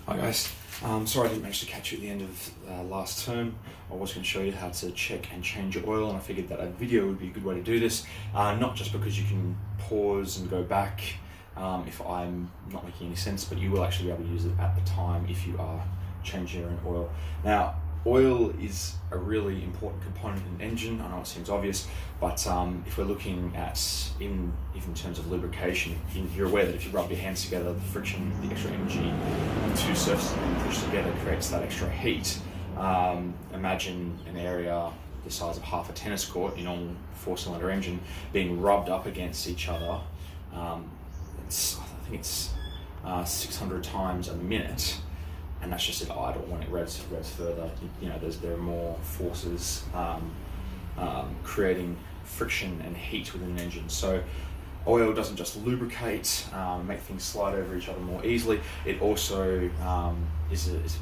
Hi guys, sorry I didn't manage to catch you at the end of last term. I was going to show you how to check and change your oil, and I figured that a video would be a good way to do this, not just because you can pause and go back if I'm not making any sense, but you will actually be able to use it at the time if you are changing your own oil. Now, oil is a really important component in an engine. I know it seems obvious, but if we're looking at, even in terms of lubrication, you're aware that if you rub your hands together, the friction, the extra energy on the two surfaces being pushed together creates that extra heat. Imagine an area the size of half a tennis court, your normal four-cylinder engine, being rubbed up against each other. I think it's 600 times a minute. And that's just at idle. When it revs further, there are more forces creating friction and heat within an engine. So oil doesn't just lubricate, make things slide over each other more easily. It also is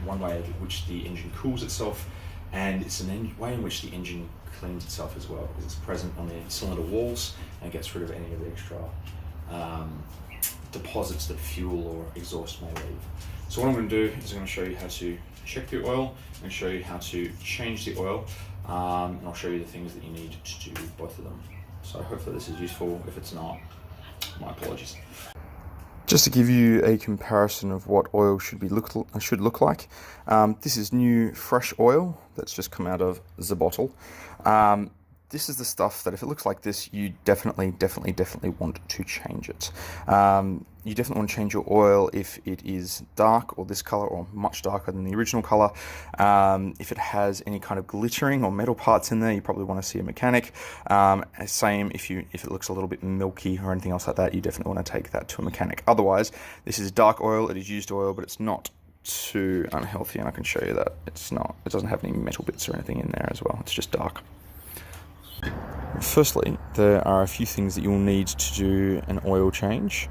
one way in which the engine cools itself, and it's a way in which the engine cleans itself as well, because it's present on the cylinder walls and gets rid of any of the extra deposits that fuel or exhaust may leave. So what I'm going to do is I'm going to show you how to check the oil and show you how to change the oil, and I'll show you the things that you need to do both of them. So hopefully this is useful. If it's not, my apologies. Just to give you a comparison of what oil should look like, this is new fresh oil that's just come out of the bottle. This is the stuff that if it looks like this, you definitely want to change it. You definitely want to change your oil if it is dark or this color or much darker than the original color. If it has any kind of glittering or metal parts in there, you probably want to see a mechanic. Same if it looks a little bit milky or anything else like that, you definitely want to take that to a mechanic. Otherwise, this is dark oil, it is used oil, but it's not too unhealthy, and I can show you that it doesn't have any metal bits or anything in there as well. It's just dark. Firstly, there are a few things that you'll need to do an oil change,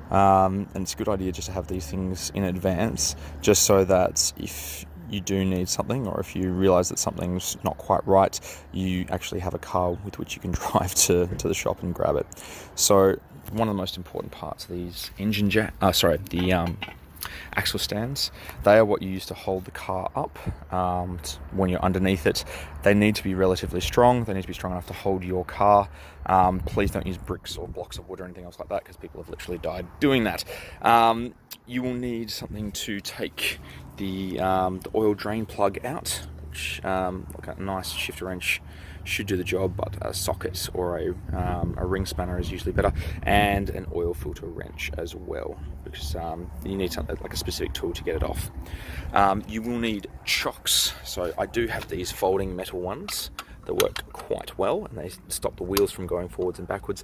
and it's a good idea just to have these things in advance, just so that if you do need something, or if you realize that something's not quite right, you actually have a car with which you can drive to the shop and grab it. So one of the most important parts of these axle stands, they are what you use to hold the car up when you're underneath it. They need to be relatively strong. They need to be strong enough to hold your car. Please don't use bricks or blocks of wood or anything else like that, because people have literally died doing that. You will need something to take the oil drain plug out, which like a nice shifter wrench should do the job, but a socket or a ring spanner is usually better, and an oil filter wrench as well, because you need something like a specific tool to get it off. You will need chocks. So I do have these folding metal ones that work quite well, and they stop the wheels from going forwards and backwards.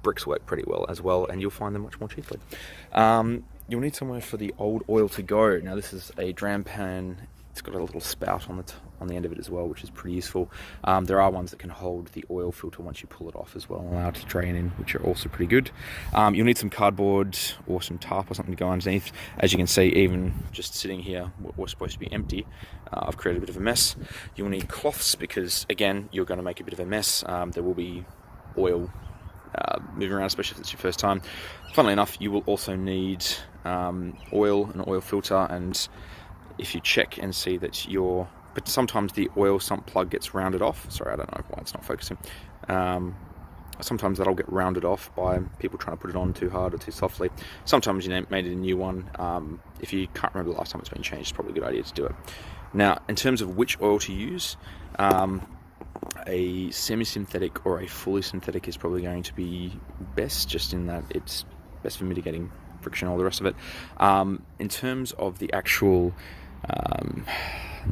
Bricks work pretty well as well, and you'll find them much more cheaply. You'll need somewhere for the old oil to go. Now this is a dram pan. It's got a little spout on the end of it as well, which is pretty useful. There are ones that can hold the oil filter once you pull it off as well, and allow it to drain in, which are also pretty good. You'll need some cardboard or some tarp or something to go underneath. As you can see, even just sitting here, we're supposed to be empty. I've created a bit of a mess. You'll need cloths, because again, you're going to make a bit of a mess. There will be oil moving around, especially if it's your first time. Funnily enough, you will also need oil, an oil filter, and if you check and see that but sometimes the oil sump plug gets rounded off. Sorry, I don't know why it's not focusing. Sometimes that'll get rounded off by people trying to put it on too hard or too softly. Sometimes you made it a new one. If you can't remember the last time it's been changed, it's probably a good idea to do it. Now, in terms of which oil to use, a semi-synthetic or a fully synthetic is probably going to be best, just in that it's best for mitigating friction, all the rest of it. In terms of the actual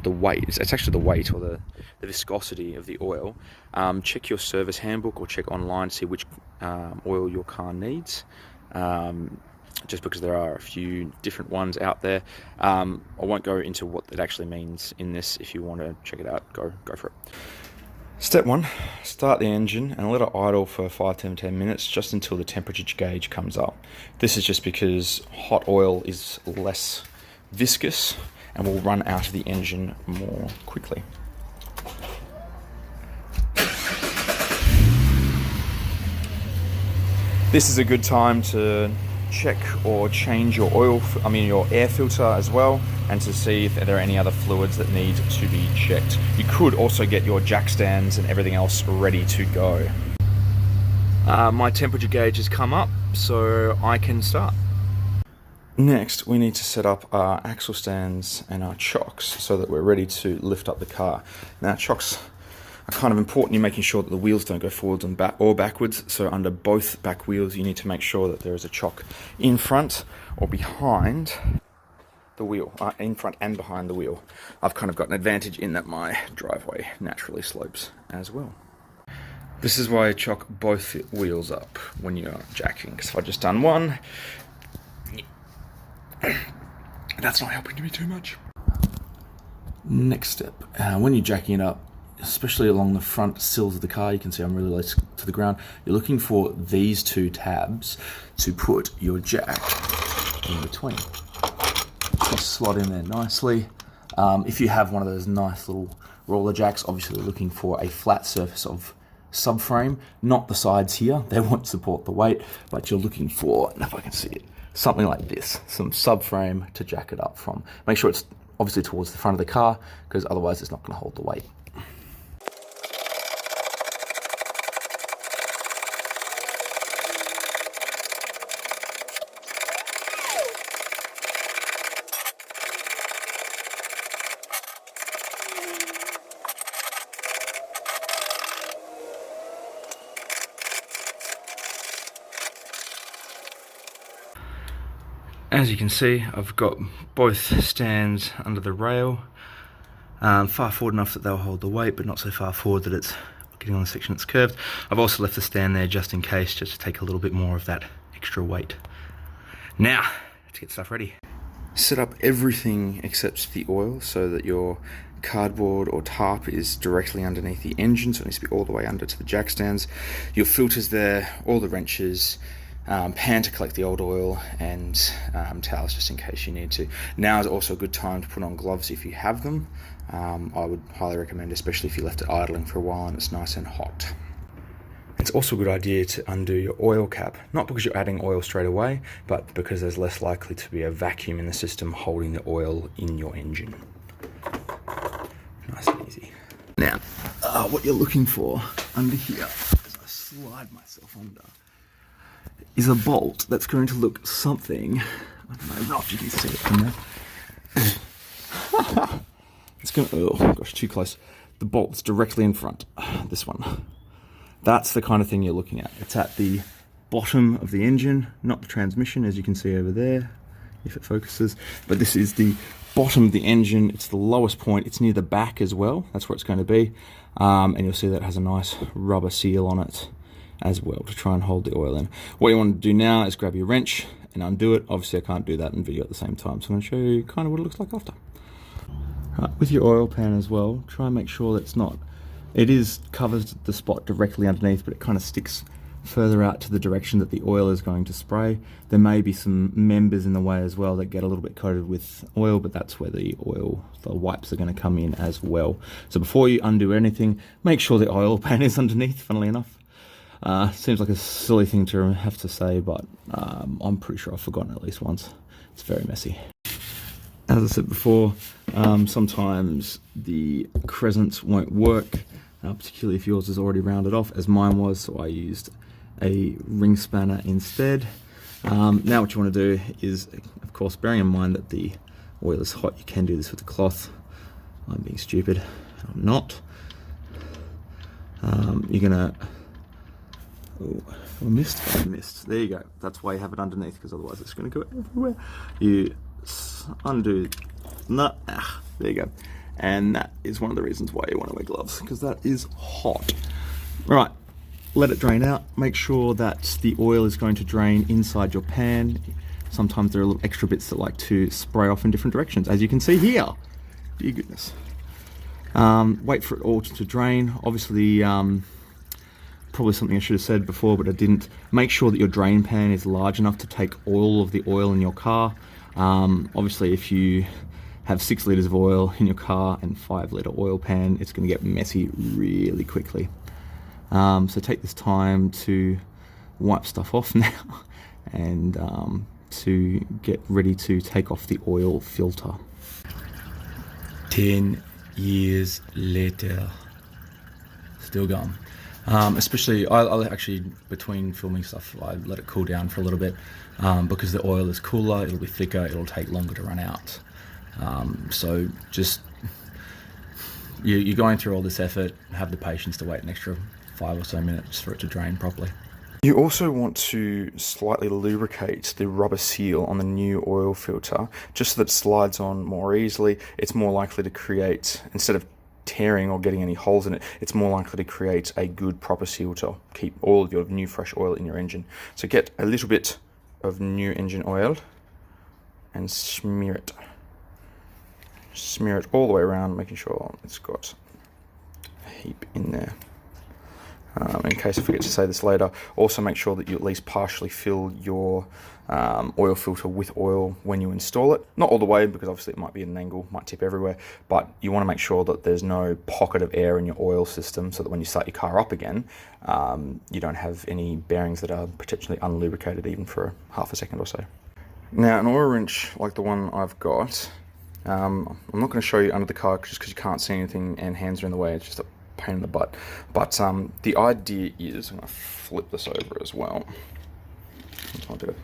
the weight, it's actually the weight or the viscosity of the oil. Check your service handbook or check online to see which oil your car needs, just because there are a few different ones out there. I won't go into what it actually means in this. If you want to check it out, go for it. Step 1, start the engine and let it idle for 5 to 10 minutes, just until the temperature gauge comes up. This is just because hot oil is less viscous and will run out of the engine more quickly. This is a good time to check or change your your air filter as well, and to see if there are any other fluids that need to be checked. You could also get your jack stands and everything else ready to go. My temperature gauge has come up, so I can start. Next, we need to set up our axle stands and our chocks so that we're ready to lift up the car. Now, chocks are kind of important in making sure that the wheels don't go forwards and backwards. So under both back wheels, you need to make sure that there is a chock in front or behind the wheel, in front and behind the wheel. I've kind of got an advantage in that my driveway naturally slopes as well. This is why I chock both wheels up when you're jacking, because if I just done one, that's not helping me too much. Next step, when you're jacking it up, especially along the front sills of the car, you can see I'm really low to the ground. You're looking for these two tabs to put your jack in between. Just slot in there nicely. If you have one of those nice little roller jacks, obviously you're looking for a flat surface of subframe, not the sides here. They won't support the weight, but you're looking for, if I can see it, something like this, some subframe to jack it up from. Make sure it's obviously towards the front of the car, because otherwise it's not going to hold the weight. As you can see, I've got both stands under the rail, far forward enough that they'll hold the weight, but not so far forward that it's getting on the section that's curved. I've also left the stand there just in case, just to take a little bit more of that extra weight. Now, let's get stuff ready. Set up everything except the oil so that your cardboard or tarp is directly underneath the engine, so it needs to be all the way under to the jack stands. Your filters there, all the wrenches, pan to collect the old oil, and towels just in case you need to. Now is also a good time to put on gloves if you have them. I would highly recommend, especially if you left it idling for a while and it's nice and hot. It's also a good idea to undo your oil cap, not because you're adding oil straight away, but because there's less likely to be a vacuum in the system holding the oil in your engine. Nice and easy. Now, what you're looking for under here, as I slide myself under, is a bolt that's going to look something, I don't know if you can see it from there. It's going to, oh gosh, too close. The bolt's directly in front, this one. That's the kind of thing you're looking at. It's at the bottom of the engine, not the transmission, as you can see over there, if it focuses. But this is the bottom of the engine. It's the lowest point. It's near the back as well. That's where it's going to be. And you'll see that it has a nice rubber seal on it as well to try and hold the oil in. What you want to do now is grab your wrench and undo it. Obviously I can't do that in video at the same time, so I'm going to show you kind of what it looks like after. With your oil pan as well, try and make sure that it is covers the spot directly underneath, but it kind of sticks further out to the direction that the oil is going to spray. There may be some members in the way as well that get a little bit coated with oil, but that's where the wipes are going to come in as well. So before you undo anything, make sure the oil pan is underneath, funnily enough. Seems like a silly thing to have to say, but I'm pretty sure I've forgotten at least once. It's very messy. As I said before, sometimes the crescents won't work, particularly if yours is already rounded off, as mine was, so I used a ring spanner instead. Now what you want to do is, of course, bearing in mind that the oil is hot, you can do this with a cloth. I'm being stupid. I'm not. You're going to... Oh, I missed. There you go. That's why you have it underneath, because otherwise it's going to go everywhere. You undo. There you go. And that is one of the reasons why you want to wear gloves, because that is hot. Right, let it drain out. Make sure that the oil is going to drain inside your pan. Sometimes there are little extra bits that like to spray off in different directions, as you can see here. Dear goodness. Wait for it all to drain. Obviously, probably something I should have said before, but I didn't. Make sure that your drain pan is large enough to take all of the oil in your car. Obviously, if you have 6 litres of oil in your car and 5-litre oil pan, it's going to get messy really quickly. So take this time to wipe stuff off now and to get ready to take off the oil filter. 10 years later, still going. Especially, I actually, between filming stuff, I let it cool down for a little bit, because the oil is cooler, it'll be thicker, it'll take longer to run out. So just, you're going through all this effort, have the patience to wait an extra 5 or so minutes for it to drain properly. You also want to slightly lubricate the rubber seal on the new oil filter, just so that it slides on more easily. It's more likely to create, instead of tearing or getting any holes in it, it's more likely to create a good proper seal to keep all of your new fresh oil in your engine. So get a little bit of new engine oil and smear it. Smear it all the way around, making sure it's got a heap in there. In case I forget to say this later, also make sure that you at least partially fill your oil filter with oil when you install it. Not all the way, because obviously it might be at an angle, might tip everywhere, but you want to make sure that there's no pocket of air in your oil system, so that when you start your car up again, you don't have any bearings that are potentially unlubricated even for half a second or so. Now, an oil wrench like the one I've got, I'm not going to show you under the car just because you can't see anything and hands are in the way. It's just a pain in the butt. But the idea is, I'm going to flip this over as well. I'll do it.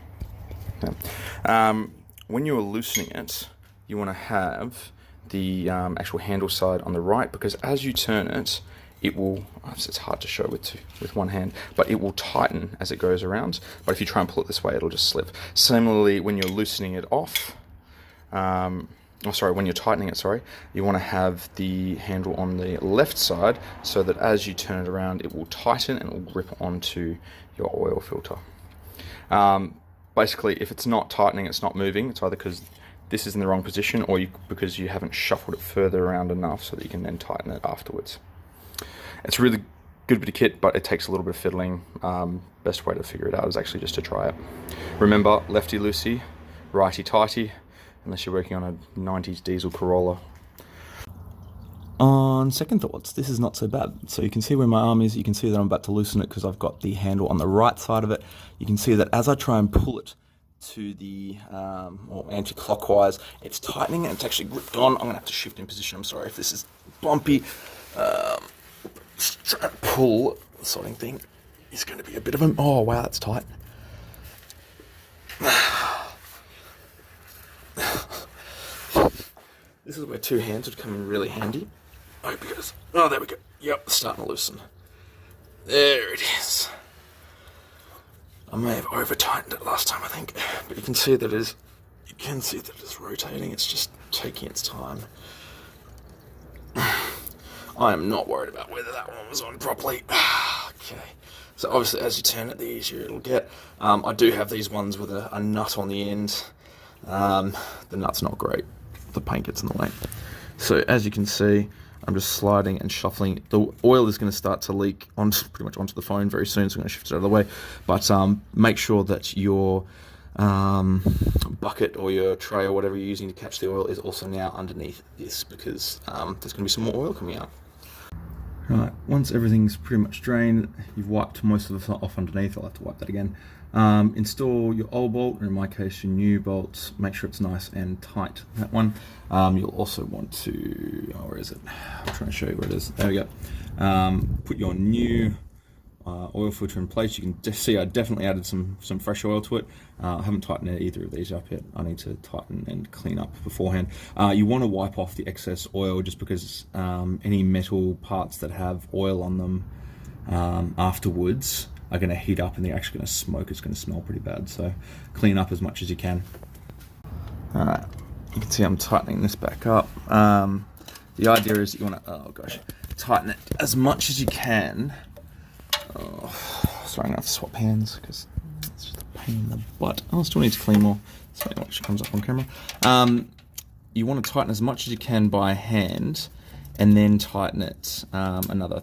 Yeah. When you're loosening it, you want to have the actual handle side on the right, because as you turn it, it will, it's hard to show with one hand, but it will tighten as it goes around. But if you try and pull it this way, it'll just slip. Similarly, when you're loosening it off, when you're tightening it, you want to have the handle on the left side, so that as you turn it around, it will tighten and it will grip onto your oil filter. Basically, if it's not tightening, it's not moving, it's either because this is in the wrong position, or because you haven't shuffled it further around enough so that you can then tighten it afterwards. It's a really good bit of kit, but it takes a little bit of fiddling. Best way to figure it out is actually just to try it. Remember, lefty-loosey, righty-tighty, unless you're working on a 90s diesel Corolla. On second thoughts, this is not so bad. So you can see where my arm is, you can see that I'm about to loosen it because I've got the handle on the right side of it. You can see that as I try and pull it to the, or anti-clockwise, it's tightening and it's actually gripped on. I'm gonna have to shift in position, I'm sorry if this is bumpy. Just try to pull the sorting thing. It's gonna be a bit of a, oh wow, that's tight. This is where two hands would come in really handy. Oh, because, oh, there we go. Yep, it's starting to loosen. There it is. I may have over-tightened it last time, I think, but you can see that it's rotating. It's just taking its time. I am not worried about whether that one was on properly. Okay. So obviously, as you turn it, the easier it'll get. I do have these ones with a nut on the end. The nut's not great. The paint gets in the way. So as you can see, I'm just sliding and shuffling. The oil is going to start to leak pretty much onto the phone very soon, so I'm going to shift it out of the way. But make sure that your bucket or your tray or whatever you're using to catch the oil is also now underneath this, because there's going to be some more oil coming out. Right, once everything's pretty much drained, you've wiped most of it off underneath. I'll have to wipe that again. Install your old bolt, or in my case your new bolts. Make sure it's nice and tight, that one. You'll also want to, oh, where is it? I'm trying to show you where it is. There we go. Put your new oil filter in place. You can see I definitely added some fresh oil to it. I haven't tightened either of these up yet. I need to tighten and clean up beforehand. You want to wipe off the excess oil, just because any metal parts that have oil on them afterwards are going to heat up and they're actually going to smoke. It's going to smell pretty bad, so clean up as much as you can. Alright, you can see I'm tightening this back up. The idea is that you want to, oh gosh, tighten it as much as you can. Oh, sorry, I'm going to have to swap hands because it's just a pain in the butt. Oh, I still need to clean more. So it actually comes up on camera. You want to tighten as much as you can by hand, and then tighten it another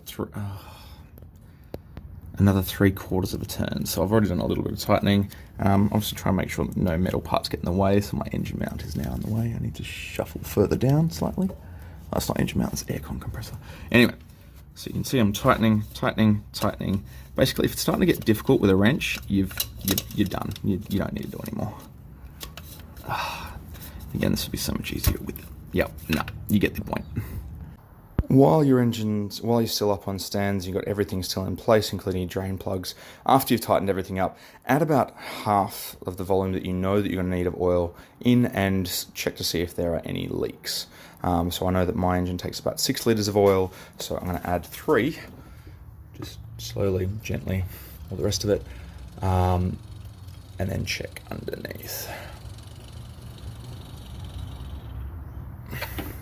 3/4 of a turn. So I've already done a little bit of tightening. Obviously try and make sure that no metal parts get in the way. So my engine mount is now in the way. I need to shuffle further down slightly. Oh, it's not engine mount, it's aircon compressor. Anyway, So you can see I'm tightening. Basically, if it's starting to get difficult with a wrench, you're done. You don't need to do anymore. Again, this would be so much easier with it. Yep, no, you get the point. While you're still up on stands, you've got everything still in place, including your drain plugs. After you've tightened everything up, add about half of the volume that you know that you're going to need of oil in and check to see if there are any leaks. So I know that my engine takes about 6 litres of oil, so I'm going to add 3, just slowly, gently, all the rest of it, and then check underneath.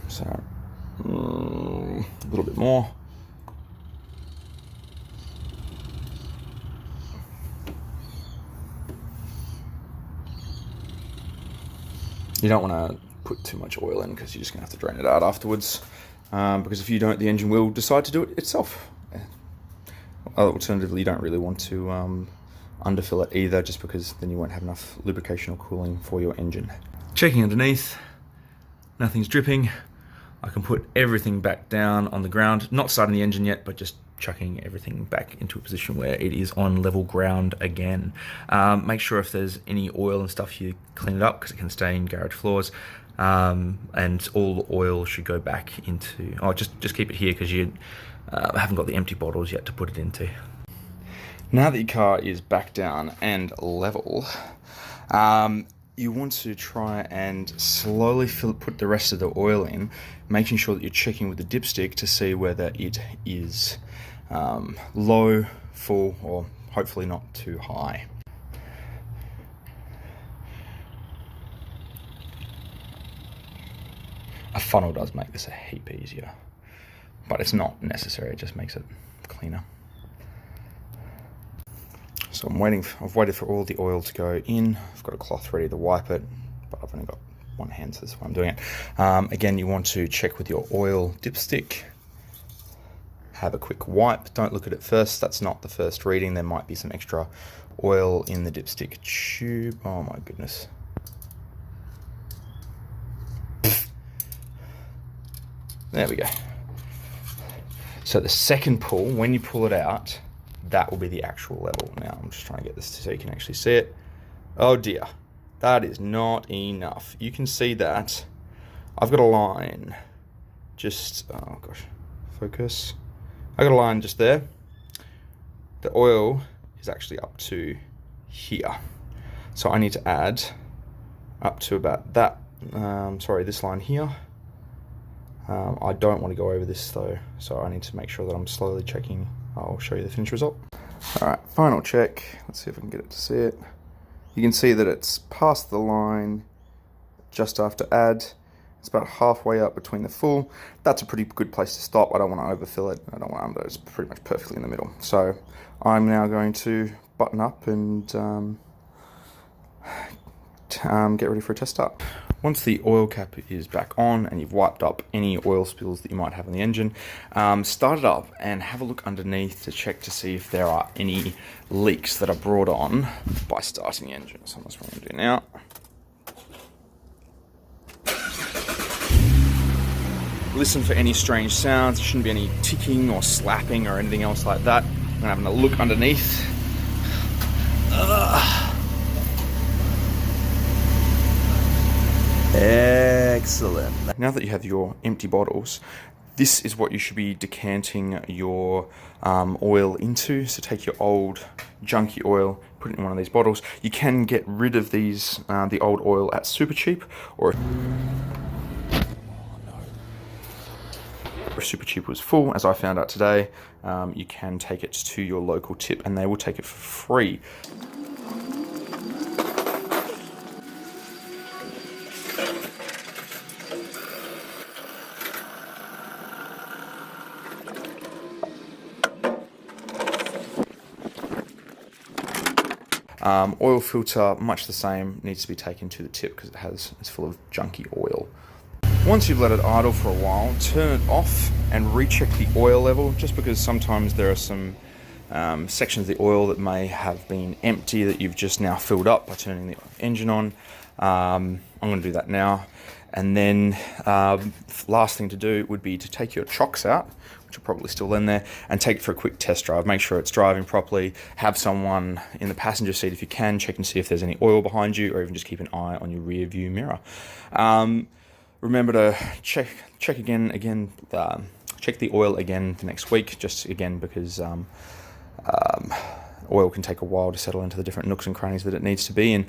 So a little bit more. You don't want to put too much oil in because you're just going to have to drain it out afterwards. Because if you don't, the engine will decide to do it itself. Alternatively, you don't really want to underfill it either, just because then you won't have enough lubrication or cooling for your engine. Checking underneath, nothing's dripping. I can put everything back down on the ground, not starting the engine yet, but just chucking everything back into a position where it is on level ground again. Make sure if there's any oil and stuff, you clean it up because it can stain garage floors. And all the oil should go back into, just keep it here because you haven't got the empty bottles yet to put it into. Now that your car is back down and level, you want to try and slowly put the rest of the oil in, making sure that you're checking with the dipstick to see whether it is low, full, or hopefully not too high. A funnel does make this a heap easier, but it's not necessary, it just makes it cleaner. So I've waited for all the oil to go in. I've got a cloth ready to wipe it, but I've only got one hand, so that's why I'm doing it. Again, you want to check with your oil dipstick. Have a quick wipe. Don't look at it first. That's not the first reading. There might be some extra oil in the dipstick tube. Oh my goodness. There we go. So the second pull, when you pull it out, that will be the actual level. Now I'm just trying to get this so you can actually see it. Oh dear, that is not enough. You can see that I've got a line just, oh gosh, focus. I got a line just there. The oil is actually up to here. So I need to add up to about that, this line here. I don't want to go over this though, so I need to make sure that I'm slowly checking. I'll show you the finished result. All right, final check. Let's see if I can get it to see it. You can see that it's past the line just after add. It's about halfway up between the full. That's a pretty good place to stop. I don't want to overfill it. I don't want to under. It's pretty much perfectly in the middle. So I'm now going to button up and get ready for a test start. Once the oil cap is back on and you've wiped up any oil spills that you might have on the engine, start it up and have a look underneath to check to see if there are any leaks that are brought on by starting the engine. So that's what I'm going to do now. Listen for any strange sounds. There shouldn't be any ticking or slapping or anything else like that. I'm having a look underneath. Excellent. Now that you have your empty bottles, this is what you should be decanting your oil into. So take your old junky oil, put it in one of these bottles. You can get rid of these, the old oil at Super Cheap, or if Super Cheap was full, as I found out today, you can take it to your local tip and they will take it for free. Oil filter, much the same, needs to be taken to the tip because it's full of junky oil. Once you've let it idle for a while, turn it off and recheck the oil level, just because sometimes there are some sections of the oil that may have been empty that you've just now filled up by turning the engine on. I'm going to do that now. And then last thing to do would be to take your chocks out, which are probably still in there, and take it for a quick test drive. Make sure it's driving properly. Have someone in the passenger seat if you can, check and see if there's any oil behind you, or even just keep an eye on your rear view mirror. Remember to check the oil again the next week, just again because oil can take a while to settle into the different nooks and crannies that it needs to be in.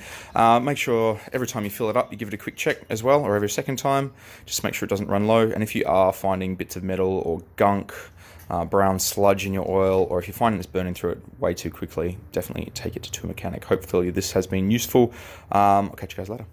Make sure every time you fill it up, you give it a quick check as well, or every second time, just make sure it doesn't run low. And if you are finding bits of metal or gunk, brown sludge in your oil, or if you're finding it's burning through it way too quickly, definitely take it to a mechanic. Hopefully this has been useful. I'll catch you guys later.